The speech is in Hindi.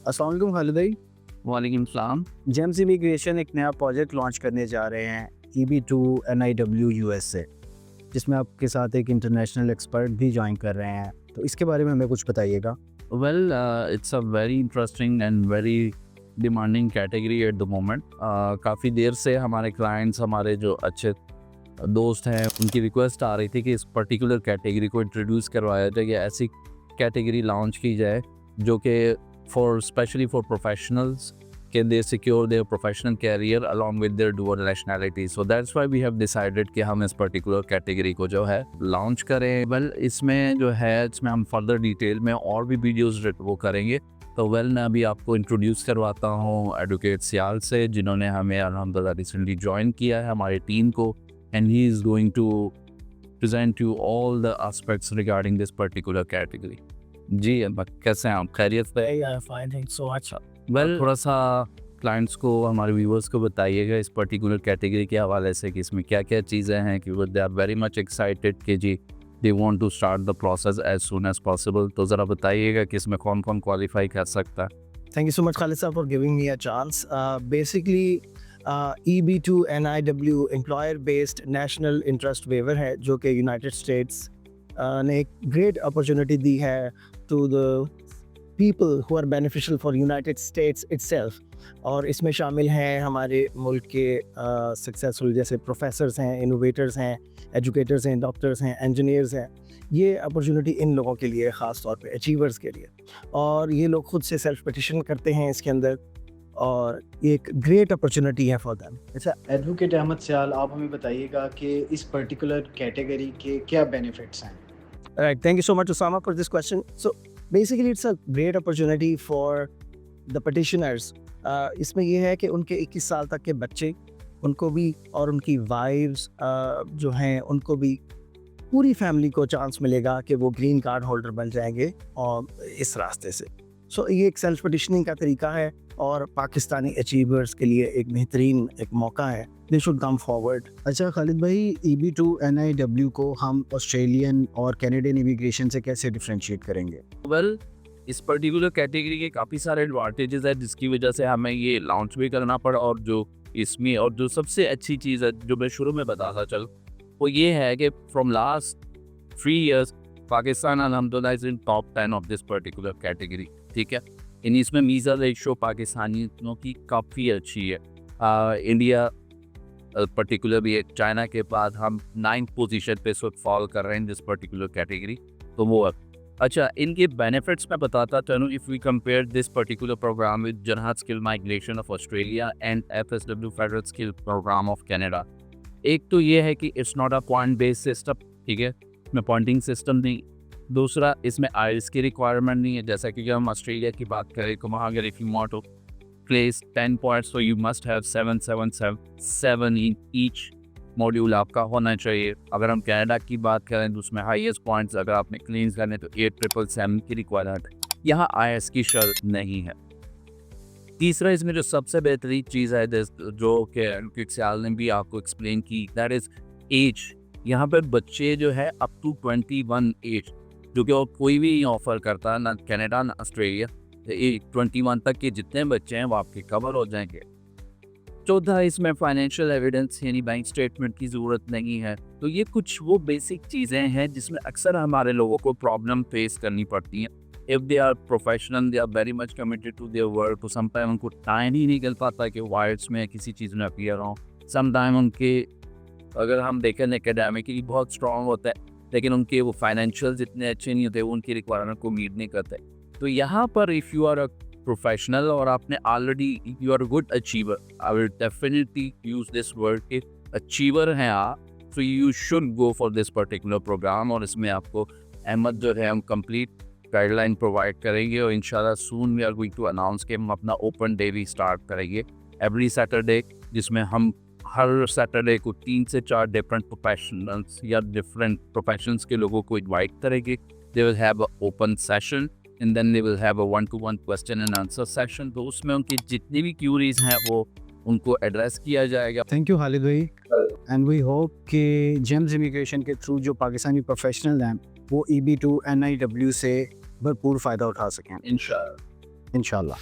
अस्सलाम वालेकुम खालिद भाई। वालेकुम सलाम। जेम्स इमिग्रेशन एक नया प्रोजेक्ट लॉन्च करने जा रहे हैं EB2 NIW US से, जिसमें आपके साथ एक इंटरनेशनल एक्सपर्ट भी ज्वाइन कर रहे हैं, तो इसके बारे में हमें कुछ बताइएगा। Well it's a very interesting and very demanding category at the moment. काफ़ी देर से हमारे क्लाइंट्स, हमारे जो अच्छे दोस्त हैं, उनकी रिक्वेस्ट आ रही थी कि इस पर्टिकुलर कैटेगरी को इंट्रोड्यूस करवाया जाए या ऐसी कैटेगरी लॉन्च की जाए जो कि फॉर स्पेशली फॉर प्रोफेशनल्स के they secure their professional career along with their dual nationality. So that's why we have decided कि हम इस पर्टिकुलर कैटेगरी को जो है लॉन्च करें। वेल इसमें जो है इसमें हम फर्दर डिटेल में और भी वीडियोस वो करेंगे। तो वेल मैं अभी आपको इंट्रोड्यूस करवाता हूँ एडवोकेट सियाल से, जिन्होंने हमें अल्हम्दुलिल्लाह रिसेंटली ज्वाइन किया है हमारी टीम को, and he is going to present you all the aspects regarding this particular category। जी अहमद, कैसे हैं आप? खैरियत से? Fine, thank so much. Well थोड़ा सा क्लाइंट्स को, हमारे व्यूवर्स को बताइएगा इस पर्टिकुलर कैटेगरी के हवाले से कि इसमें क्या क्या चीज़ें हैं, कि they are very much excited कि जी they want to start the process as soon as possible. तो ज़रा बताइएगा कि इसमें कौन कौन क्वालिफाई कर सकता है। Thank you so much Khalid sahab for giving me a chance. Basically EB2 NIW employer based national interest waiver है, जो कि यूनाइटेड स्टेट्स ने एक ग्रेट अपॉर्चुनिटी दी है to the people who are beneficial for United States itself. और इसमें शामिल हैं हमारे मुल्क के सक्सेसफुल जैसे प्रोफेसर्स हैं, इनोवेटर्स हैं, एजुकेटर्स हैं, डॉक्टर्स हैं, इंजीनियर्स हैं। ये अपॉर्चुनिटी इन लोगों के लिए ख़ास तौर पे अचीवर्स के लिए, और ये लोग खुद से सेल्फ पिटिशन करते हैं इसके अंदर, और ये एक ग्रेट अपॉर्चुनिटी है फॉर देम। अच्छा, एडवोकेट अहमद सियाल, आप हमें बताइएगा कि इस पर्टिकुलर कैटेगरी के क्या बेनिफिट्स हैं? Right, thank you so much, Osama, for this question. So basically it's a great opportunity for the petitioners. इसमें ये है कि उनके 21 साल तक के बच्चे, उनको भी और उनकी वाइव्स जो हैं उनको भी, पूरी फैमिली को चांस मिलेगा कि वो ग्रीन कार्ड होल्डर बन जाएंगे और इस रास्ते से। सो ये एक सेल्फ पिटिशनिंग का तरीका है और पाकिस्तानी अचीवर्स के लिए एक बेहतरीन एक मौका है। They should come forward. अच्छा खालिद भाई, EB2 NIW को हम ऑस्ट्रेलियन और कैनेडियन इमिग्रेशन से कैसे डिफरेंशिएट करेंगे? वेल इस पर्टिकुलर कैटेगरी के काफ़ी सारे एडवांटेजेस है, जिसकी वजह से हमें ये लॉन्च भी करना पड़ा। और जो इसमें और जो सबसे अच्छी चीज़ है जो मैं शुरू में बताता चल, वो ये है कि फ्रॉम लास्ट 3 years पाकिस्तान अल्हम्दुलिल्लाह is in top 10 of this particular category. ठीक है, इन इसमें मीज़ा रेशो पाकिस्तानियों की काफ़ी अच्छी है। इंडिया पर्टिकुलर भी चाइना के बाद हम 9th पोजीशन पे इस वक्त फॉल कर रहे हैं दिस पर्टिकुलर कैटेगरी। तो वो है। अच्छा, इनके बेनिफिट्स मैं बताता चलूँ। If we compare this particular programme with general skill migration of Australia and FSW federal skill programme of Canada, एक तो ये है कि it's not a point based system. ठीक है, इसमें पॉइंटिंग सिस्टम नहीं। दूसरा, इसमें आइल्स की रिक्वायरमेंट नहीं है, जैसा कि हम ऑस्ट्रेलिया की बात करें तो वहाँ अगर if you want to place 10 points, so you must have 7 in each module आपका होना चाहिए। अगर हम कनाडा की बात करें तो उसमें हाईएस्ट पॉइंट्स अगर आपने क्लीन्स करने तो 8777 की रिक्वायरमेंट है। यहाँ IS की शर्त नहीं है। तीसरा, इसमें जो सबसे बेहतरीन चीज़ है जो कि एडवोकेट सियाल ने भी आपको एक्सप्लेन की, दैट इज़ एज। यहाँ पर बच्चे जो है अप टू 21 एज, जो कि और कोई भी ऑफर करता है, ना कनाडा ना ऑस्ट्रेलिया। 21 तक के जितने बच्चे हैं वो आपके कवर हो जाएंगे। चौथा, इसमें फाइनेंशियल एविडेंस यानी बैंक स्टेटमेंट की ज़रूरत नहीं है। तो ये कुछ वो बेसिक चीज़ें हैं जिसमें अक्सर हमारे लोगों को प्रॉब्लम फेस करनी पड़ती हैं। If they are professional, they are very much committed to their work, तो समटाइम उनको टाइम ही नहीं निकल पाता कि वाइड्स में किसी चीज़ में अपीयर हों। समटाइम उनके, अगर हम देखें एकेडमिकली बहुत स्ट्रॉन्ग होता है, लेकिन उनके वो फाइनेंशियल इतने अच्छे नहीं होते, वो उनकी रिक्वायरमेंट को मीट नहीं करते। तो यहाँ पर if you are a professional और आपने already, you are good achiever, I will definitely use this word कि अचीवर हैं आप, so you should go for this particular programme. और इसमें आपको अहमद जो है हम कंप्लीट गाइडलाइन प्रोवाइड करेंगे, और इंशाल्लाह soon we are going to announce कि हम अपना ओपन डे भी स्टार्ट करेंगे एवरी सैटरडे, जिसमें हम हर सैटरडे को 3 से 4 डिफरेंट प्रोफेशनल्स या डिफरेंट प्रोफेशंस के लोगों को इन्वाइट करेंगे। They will have a open session and then they will have a 1-to-1 question and answer session. तो उसमें उनकी जितनी भी क्यूरीज हैं वो उनको एड्रेस किया जाएगा। थैंक यू खालिद भाई, एंड वी होप कि जेम्स इमिग्रेशन के थ्रू जो पाकिस्तानी प्रोफेशनल हैं वो EB2 NIW से भरपूर फ़ायदा उठा सकें। इंशाल्लाह। इंशाल्लाह।